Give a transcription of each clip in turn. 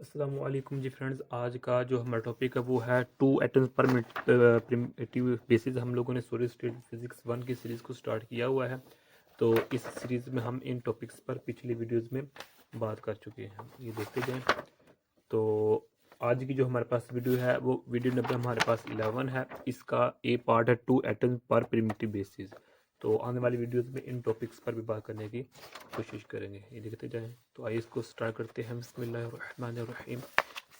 अस्सलाम वालेकुम जी फ्रेंड्स। आज का जो हमारा टॉपिक है वो है टू एटम्स पर प्रिमिटिव बेसिस। हम लोगों ने सॉलिड स्टेट फिजिक्स 1 की सीरीज़ को स्टार्ट किया हुआ है। तो इस सीरीज़ में हम इन टॉपिक्स पर पिछली वीडियोस में बात कर चुके हैं, ये देखते जाएं। तो आज की जो हमारे पास वीडियो है वो वीडियो नंबर हमारे पास 11 है। इसका ए पार्ट है टू एटम्स पर प्रिमिटिव बेसिस। तो आने वाली वीडियोस में इन टॉपिक्स पर भी बात करने की कोशिश करेंगे, ये देखते जाएं। तो आइए इसको स्टार्ट करते हैं। बिस्मिल्लाहिर्रहमानिर्रहीम।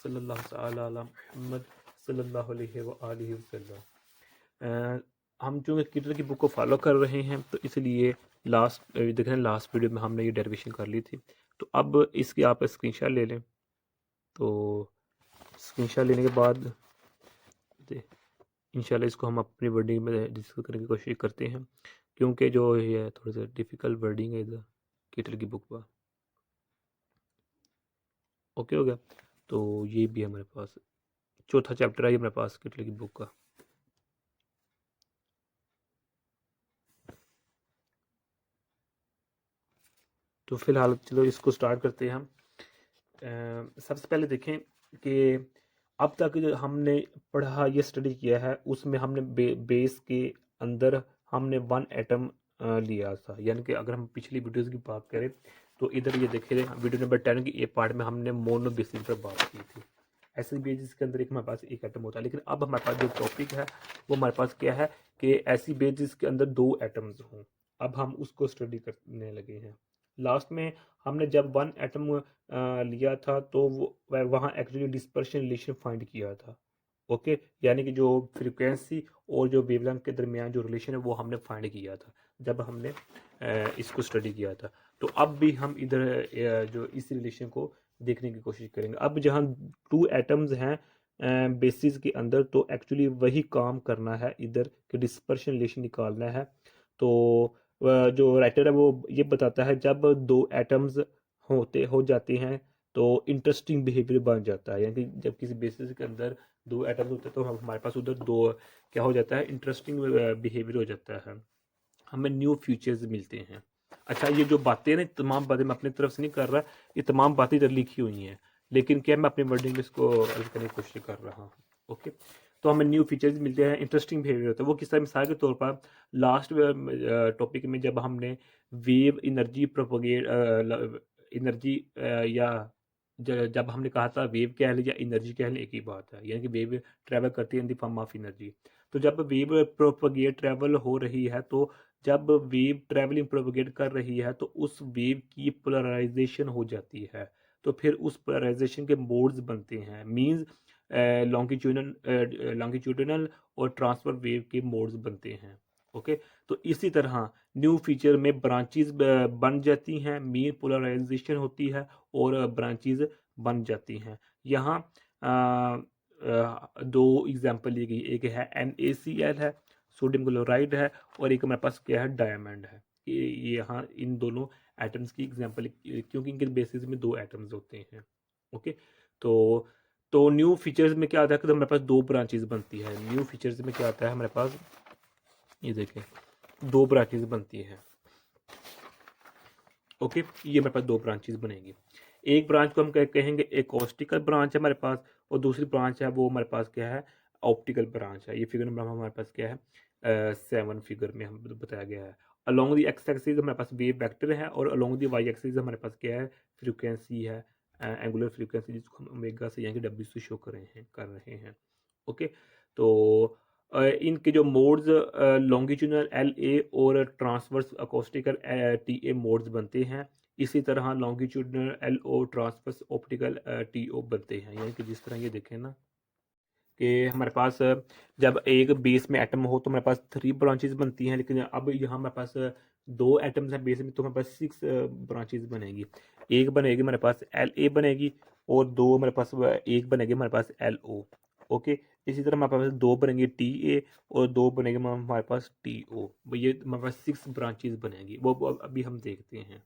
सल्लल्लाहु तआला अला मुहम्मद सल्लल्लाहु अलैहि व आलिहि वसल्लम। हम जो कीटर की बुक को फॉलो कर रहे हैं, तो इसलिए देख रहे हैं लास्ट वीडियो में हमने ये डेरिवेशन कर ली थी। तो अब इसकी आप स्क्रीनशॉट ले लें। तो स्क्रीनशॉट लेने के बाद इंशाल्लाह इसको हम अपनी वर्डिंग में डिस्कस करने की कोशिश करते हैं, क्योंकि जो ये थोड़ा सा डिफ़िकल्ट वर्डिंग है इधर कीटल की बुक पर। ओके हो गया। तो ये भी है हमारे पास चौथा चैप्टर है ये हमारे पास कीटल की बुक का। तो फिलहाल चलो इसको स्टार्ट करते हैं हम। सबसे पहले देखें कि अब तक जो हमने पढ़ा ये स्टडी किया है उसमें हमने बेस के अंदर हमने वन एटम लिया था। यानी कि अगर हम पिछली वीडियोस की बात करें तो इधर ये देखे वीडियो नंबर 10 की ए पार्ट में हमने मोनो बेसिस पर बात की थी। ऐसे बेसिस के अंदर एक हमारे पास एक एटम होता है, लेकिन अब हमारे पास जो टॉपिक है वो हमारे पास क्या है कि ऐसी बेसिस के अंदर दो एटम्स हों। अब हम उसको स्टडी करने लगे हैं। लास्ट में हमने जब वन एटम लिया था तो वहाँ एक्चुअली डिस्पर्शन रिलेशन फाइंड किया था। ओके, यानी कि जो फ्रीक्वेंसी और जो वेवलेंथ के दरमियान जो रिलेशन है वो हमने फाइंड किया था जब हमने इसको स्टडी किया था। तो अब भी हम इधर जो इस रिलेशन को देखने की कोशिश करेंगे। अब जहाँ टू एटम्स हैं बेसिस के अंदर, तो एक्चुअली वही काम करना है इधर कि डिस्पर्शन रिलेशन निकालना है। तो जो राइटर है वो ये बताता है जब दो एटम्स हो जाते हैं तो इंटरेस्टिंग बिहेवियर बन जाता है। यानी कि जब किसी बेसिस के अंदर दो एटम्स होते हैं तो हमारे पास उधर दो क्या हो जाता है, इंटरेस्टिंग बिहेवियर हो जाता है, हमें न्यू फीचर्स मिलते हैं। अच्छा, ये जो बातें ना तमाम बातें मैं अपनी तरफ से नहीं कर रहा, ये तमाम बातें इधर लिखी हुई हैं, लेकिन क्या मैं अपनी वर्डिंग में इसको अर्ज करने की कोशिश कर रहा हूँ। ओके, तो हमें न्यू फीचर्स मिलते हैं, इंटरेस्टिंग बिहेवियर होता है। वो किस तरह, मिसाल के तौर पर लास्ट टॉपिक में जब हमने वेव एनर्जी प्रोपोगेट एनर्जी या जब हमने कहा था वेव कह लें या एनर्जी कह लें एक ही बात है, यानी कि वेव ट्रैवल करती है in the form of energy. तो जब वेव प्रोपोगेट ट्रैवल हो रही है, तो जब वेव ट्रैवलिंग प्रोपोगेट कर रही है तो उस वेव की पोलराइजेशन हो जाती है। तो फिर उस पोलराइजेशन के मोड्स बनते हैं, मींस लॉन्गिट्यूडिनल और ट्रांसफर वेव के मोड्स बनते हैं। ओके, तो इसी तरह न्यू फीचर में ब्रांचेस बन जाती हैं, मीन पोलराइजेशन होती है और ब्रांचेस बन जाती हैं। यहाँ दो एग्जांपल ली गई, एक है NaCl है, सोडियम क्लोराइड है, और एक हमारे पास क्या है, डायमंड है। ये यहाँ इन दोनों एटम्स की एग्जांपल, क्योंकि इनके बेसिस में दो एटम्स होते हैं। ओके, तो न्यू फीचर्स में क्या आता है कि हमारे पास दो ब्रांचेस बनती है। न्यू फीचर्स में क्या आता है हमारे पास, ये देखें, दो ब्रांचेस बनती है। ओके, ये हमारे पास दो ब्रांचेस बनेंगी। एक ब्रांच को हम कहेंगे एकॉस्टिकल ब्रांच है हमारे पास, और दूसरी ब्रांच है वो हमारे पास क्या है, ऑप्टिकल ब्रांच है। ये फिगर नंबर हमारे पास क्या है, 7 फिगर में हम बताया गया है। अलोंग दी एक्स एक्सिस हमारे पास वेव वेक्टर है, और अलोंग दी वाई एक्सिस हमारे पास क्या है, फ्रीक्वेंसी है, एंगुलर फ्रीक्वेंसी, जिसको हम ओमेगा से यानी कि डब्ल्यू से शो कर रहे हैं। ओके, तो इनके जो मोड्स लॉन्गिट्यूडनल LA और ट्रांसवर्स अकोस्टिकल TA मोड्स बनते हैं। इसी तरह longitudinal LO transverse optical TO बनते हैं। यानी कि जिस तरह ये देखें ना कि हमारे पास जब एक बेस में एटम हो तो हमारे पास 3 ब्रांचेस बनती हैं, लेकिन अब यहाँ हमारे पास दो एटम्स हैं बेस में, तो हमारे पास 6 ब्रांचेस बनेगी। एक बनेगी हमारे पास LA बनेगी, और दो हमारे पास एक बनेगी हमारे पास LO। ओके, इसी तरह हमारे पास दो बनेंगे TA, और दो बनेंगे हमारे पास TO। ये हमारे पास 6 ब्रांचेस बनेंगी, वो अभी हम देखते हैं।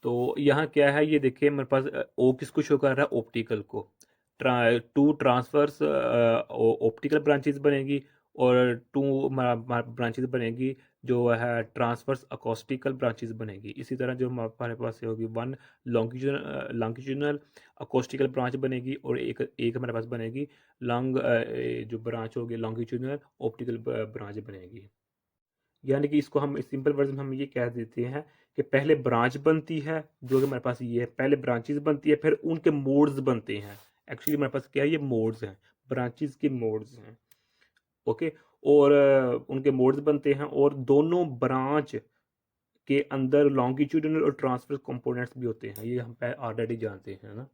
तो यहाँ क्या है, ये देखिए हमारे पास ओ किसको शो कर रहा है, ऑप्टिकल को। टू ट्रांसफर्स ऑप्टिकल ब्रांचेस बनेगी, और टू ब्रांचेस बनेगी जो है ट्रांसवर्स अकोस्टिकल ब्रांचेस बनेगी। इसी तरह जो हमारे पास ये होगी वन लॉन्गिट्यूडनल अकोस्टिकल ब्रांच बनेगी और एक एक हमारे पास बनेगी लॉन्ग जो ब्रांच होगी लॉन्गिट्यूडनल ऑप्टिकल ब्रांच बनेगी। यानी कि इसको हम सिंपल वर्जन हम ये कह देते हैं कि पहले ब्रांच बनती है जो कि हमारे पास ये है, पहले ब्रांचेस बनती है फिर उनके मोड्स बनते हैं। एक्चुअली हमारे पास क्या है, ये मोड्स हैं, ब्रांचेस के मोड्स हैं। ओके, और उनके मोड्स बनते हैं और दोनों ब्रांच के अंदर लॉन्गिट्यूडिनल और ट्रांसवर्स कंपोनेंट्स भी होते हैं। ये हम ऑलरेडी जानते हैं ना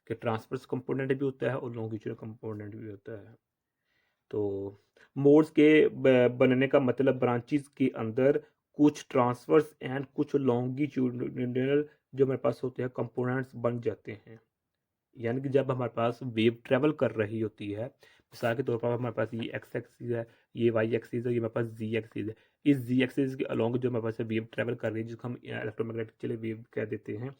कि ट्रांसवर्स कंपोनेंट भी होता है और लॉन्गिट्यूडिनल कंपोनेंट भी होता है। तो मोड्स के बनने का मतलब ब्रांचेस के अंदर कुछ ट्रांसवर्स एंड कुछ लॉन्गिट्यूडिनल जो हमारे पास होते हैं कंपोनेंट्स बन जाते हैं। यानी कि जब हमारे पास वेव ट्रेवल कर रही होती है, मिसाल के तौर पर हमारे पास ये एक्स एक्सिस है, ये वाई एक्सिस है, ये हमारे पास जी एक्सिस है। इस जी एक्सिस के अलॉन्ग जो हमारे पास वेव ट्रेवल कर रही है जिसको हम इलेक्ट्रोमैग्नेटिक चले वेव कह देते हैं,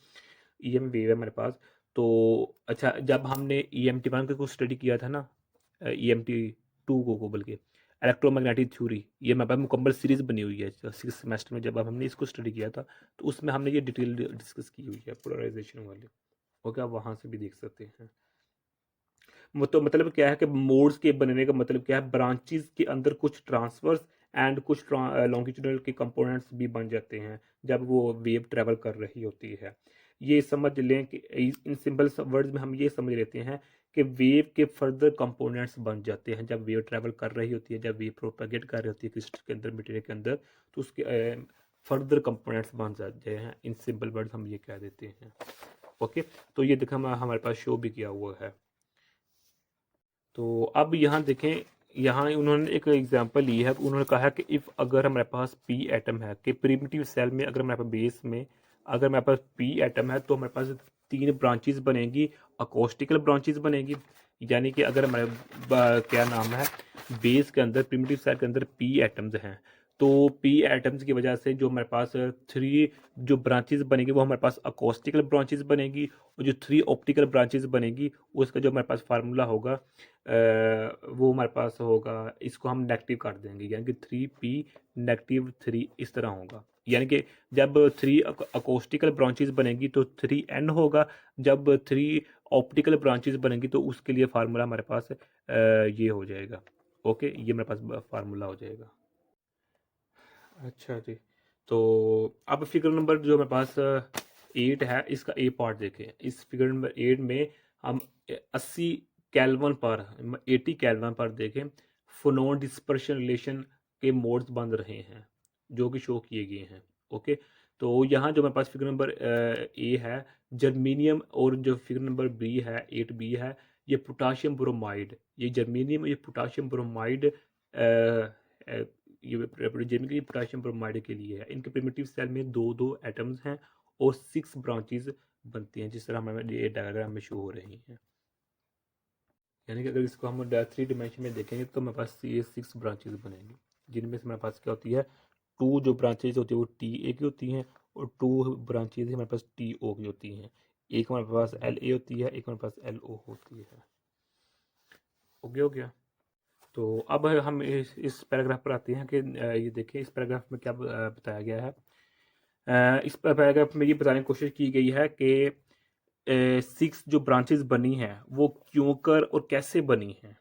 ईएम वेव है हमारे पास। तो अच्छा, जब हमने EMT1 को स्टडी किया था ना, EMT2 को बल्कि इलेक्ट्रोमैग्नेटिक थ्योरी, ये हमारे पास मुकम्मल सीरीज बनी हुई है 6th सेमेस्टर में। जब हमने इसको स्टडी किया था तो उसमें हमने ये डिटेल डिस्कस की हुई है पोलराइजेशन वाली। ओके, आप वहाँ से भी देख सकते हैं। तो मतलब क्या है कि मोड्स के बनने का मतलब क्या है, ब्रांचेस के अंदर कुछ ट्रांसवर्स एंड कुछ लॉन्गिट्यूडनल के कंपोनेंट्स भी बन जाते हैं जब वो वेव ट्रेवल कर रही होती है। ये समझ लें कि इन सिंपल वर्ड्स में हम ये समझ लेते हैं कि वेव के फर्दर कंपोनेंट्स बन जाते हैं जब वेव ट्रेवल कर रही होती है, जब वेव प्रोपेगेट कर रही होती है क्रिस्टल के अंदर, मटेरियल के अंदर, तो उसके फर्दर कंपोनेंट्स बन जाते हैं। इन सिंपल वर्ड्स हम ये कह देते हैं। ओके, तो ये देखा हमारे पास शो भी किया हुआ है। तो अब यहाँ देखें, यहाँ उन्होंने एक एग्जांपल ली है। उन्होंने कहा है कि इफ़ अगर हमारे पास पी एटम है, कि प्रिमिटिव सेल में अगर हमारे पास बेस में अगर हमारे पास पी एटम है तो हमारे पास 3 ब्रांचेस बनेगी, अकोस्टिकल ब्रांचेस बनेगी। यानी कि अगर हमारे क्या नाम है, बेस के अंदर प्रिमिटिव सेल के अंदर पी एटम्स हैं, तो पी एटम्स की वजह से जो हमारे पास 3 जो ब्रांचेस बनेगी वो हमारे पास अकोस्टिकल ब्रांचेस बनेगी, और जो 3 ऑप्टिकल ब्रांचेस बनेगी उसका जो हमारे पास फार्मूला होगा वो हमारे पास होगा, इसको हम नेगेटिव कर देंगे, यानी कि 3p-3 इस तरह होगा। यानी कि जब 3 अकोस्टिकल ब्रांचेस बनेगी तो 3n होगा, जब 3 ऑप्टिकल ब्रांचेस बनेगी तो उसके लिए फार्मूला हमारे पास ये हो जाएगा। ओके, ये मेरे पास फार्मूला हो जाएगा। अच्छा जी, तो अब फिगर नंबर जो मेरे पास 8 है, इसका ए पार्ट देखें। इस फिगर नंबर 8 में हम 80 केल्विन पर 80 केल्विन पर देखें फोनोन डिस्पर्शन रिलेशन के मोड्स बन रहे हैं जो कि शो किए गए हैं। ओके, तो यहाँ जो मेरे पास फिगर नंबर ए है जर्मीनियम, और जो फिगर नंबर बी है 8b है, ये पोटाशियम ब्रोमाइड, ये जर्मीनियम, ये पोटाशियम ब्रोमाइड ये जेनरली पोटाशियम ब्रोमाइड के लिए है। इनके प्रिमिटिव सेल में 2-2 एटम्स हैं और 6 ब्रांचेस बनती हैं, जिस तरह हमें ये डायग्राम में शो हो रही हैं। यानी कि अगर इसको हम 3 डिमेंशन में देखेंगे तो हमारे पास ये 6 ब्रांचेस बनेंगी, जिनमें से हमारे पास क्या होती है, 2 जो ब्रांचेज होती है वो TA की होती हैं और 2 ब्रांचेज हमारे पास TO की होती हैं। एक हमारे पास LA होती है, एक हमारे पास LO होती है। ओके हो गया। तो अब हम इस पैराग्राफ पर आते हैं कि ये देखिए इस पैराग्राफ में क्या बताया गया है। इस पैराग्राफ में ये बताने की कोशिश की गई है कि 6 जो ब्रांचेस बनी हैं वो क्यों कर और कैसे बनी हैं।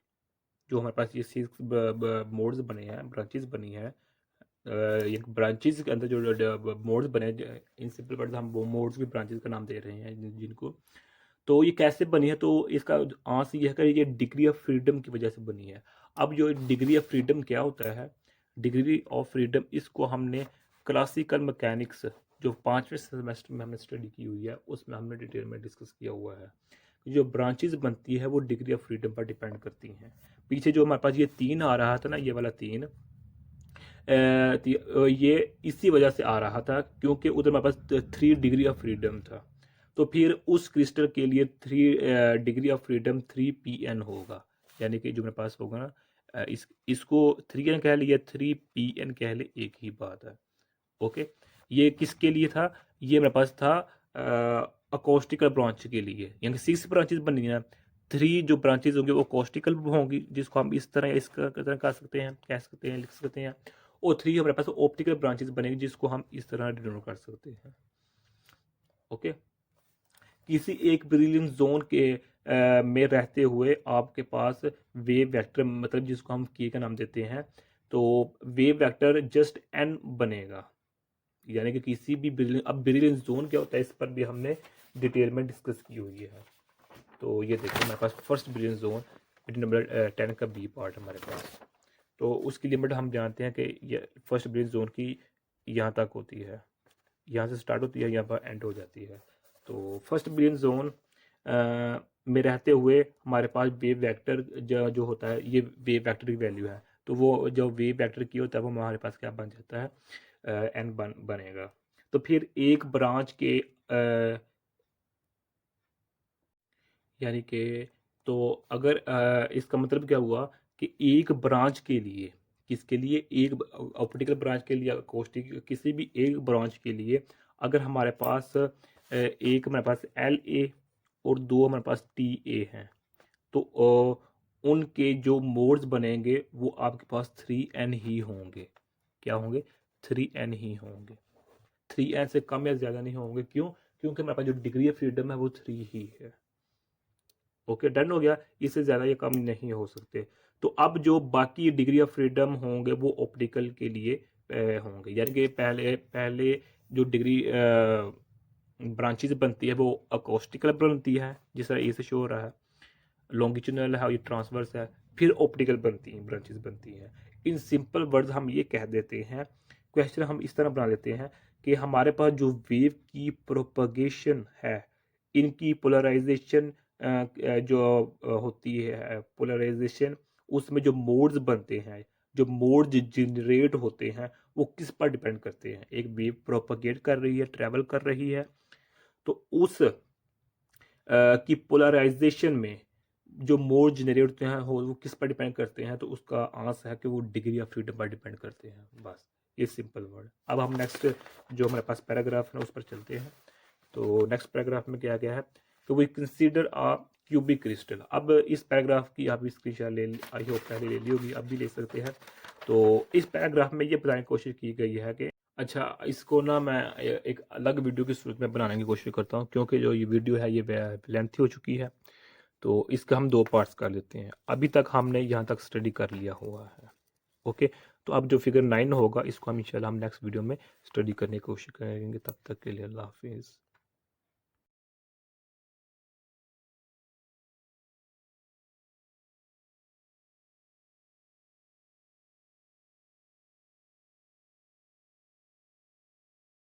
जो हमारे पास ये 6 मोड्स बने हैं, ब्रांचेस बनी है, ये ब्रांचेस के अंदर जो मोड्स बने, इन सिंपल वर्ड्स हम वो मोड्स की ब्रांचेस का नाम दे रहे हैं जिनको। तो ये कैसे बनी है, तो इसका आंसर ये है कि ये डिग्री ऑफ फ्रीडम की वजह से बनी है। अब जो डिग्री ऑफ फ्रीडम क्या होता है, डिग्री ऑफ फ्रीडम इसको हमने क्लासिकल मैकेनिक्स जो 5वें सेमेस्टर में हमने स्टडी की हुई है उसमें हमने डिटेल में डिस्कस किया हुआ है। जो ब्रांचेस बनती है वो डिग्री ऑफ फ्रीडम पर डिपेंड करती हैं। पीछे जो हमारे पास ये 3 आ रहा था ना, ये वाला 3 ये इसी वजह से आ रहा था क्योंकि उधर हमारे पास 3 डिग्री ऑफ फ्रीडम था। तो फिर उस क्रिस्टल के लिए 3 डिग्री ऑफ फ्रीडम 3pn होगा, यानी कि जो मेरे पास होगा ना, इसको 3n कह लिया 3pn कह ले, एक ही बात है। ओके, ये किसके लिए था, ये मेरे पास था अकोस्टिकल ब्रांच के लिए, यानी 6 ब्रांचेस बनी है, 3 जो ब्रांचेस होंगे वो अकोस्टिकल होंगी, जिसको हम इस तरह इसका तरह कह सकते हैं, लिख सकते हैं। और 3 हमारे पास ऑप्टिकल ब्रांचेस बनेगी जिसको हम इस तरह डिनोट कर सकते हैं। ओके, किसी एक ब्रिलियंट जोन के में रहते हुए आपके पास वेव वेक्टर, मतलब जिसको हम के का नाम देते हैं, तो वेव वेक्टर जस्ट n बनेगा। यानी कि किसी भी ब्रिलियंट, अब ब्रिलियंट जोन क्या होता है इस पर भी हमने डिटेल में डिस्कस की हुई है। तो ये देखिए हमारे पास फर्स्ट ब्रिलियंट जोन नंबर 10 का बी पार्ट हमारे पास। तो उसकी लिमिट हम जानते हैं कि ये फर्स्ट ब्रिलियंट जोन की यहाँ तक होती है, यहाँ से स्टार्ट होती है, यहाँ पर एंड हो जाती है। तो फर्स्ट ब्रिलियंट जोन में रहते हुए हमारे पास वेव वेक्टर जो होता है, ये वेव वेक्टर की वैल्यू है। तो वो जो वेव वेक्टर की होता है वो हमारे पास क्या बन जाता है, एन बनेगा। तो फिर एक ब्रांच के यानी कि, तो अगर इसका मतलब क्या हुआ कि एक ब्रांच के लिए, किसके लिए, एक ऑप्टिकल ब्रांच के लिए, अकोस्टिक किसी भी एक ब्रांच के लिए अगर हमारे पास एक हमारे पास एल ए और दो हमारे पास टी ए हैं, तो उनके जो मोड्स बनेंगे वो आपके पास 3n ही होंगे। क्या होंगे, 3n ही होंगे। 3n से कम या ज़्यादा नहीं होंगे। क्यों, क्योंकि हमारे पास जो डिग्री ऑफ फ्रीडम है वो 3 ही है। ओके, डन हो गया, इससे ज़्यादा या कम नहीं हो सकते। तो अब जो बाकी डिग्री ऑफ फ्रीडम होंगे वो ऑप्टिकल के लिए होंगे। यानी कि पहले पहले जो डिग्री ब्रांचेज बनती है वो अकोस्टिकल बनती है, जिस तरह ए से शो हो रहा है, लॉन्गिट्यूडनल है, ये ट्रांसवर्स है, फिर ऑप्टिकल बनती हैं, ब्रांचेज बनती हैं। इन सिंपल वर्ड्स हम ये कह देते हैं, क्वेश्चन हम इस तरह बना लेते हैं कि हमारे पास जो वेव की प्रोपगेशन है, इनकी पोलराइजेशन जो होती है पोलराइजेशन, उसमें जो मोड्स बनते हैं, जो मोड्स जनरेट होते हैं, वो किस पर डिपेंड करते हैं। एक वेव प्रोपगेट कर रही है, ट्रेवल कर रही है, तो उस की पोलराइजेशन में जो मोड जनरेट होते हैं वो किस पर डिपेंड करते हैं, तो उसका आंसर है कि वो डिग्री ऑफ फ्रीडम पर डिपेंड करते हैं। बस ये सिंपल वर्ड। अब हम नेक्स्ट जो हमारे पास पैराग्राफ है उस पर चलते हैं। तो नेक्स्ट पैराग्राफ में क्या गया है कि we consider a cubic crystal. अब इस पैराग्राफ की आप स्क्रीनशॉट ले, आई होप पहले ले ली होगी, अब भी ले सकते हैं। तो इस पैराग्राफ में ये बताने की कोशिश की गई है कि, अच्छा इसको ना मैं एक अलग वीडियो की सूरत में बनाने की कोशिश करता हूँ, क्योंकि जो ये वीडियो है ये लेंथी हो चुकी है। तो इसका हम 2 पार्ट्स कर लेते हैं। अभी तक हमने यहाँ तक स्टडी कर लिया हुआ है। ओके, तो अब जो फिगर 9 होगा इसको हम इंशाल्लाह हम नेक्स्ट वीडियो में स्टडी करने की कोशिश करेंगे। तब तक के लिए अल्लाह हाफिज़।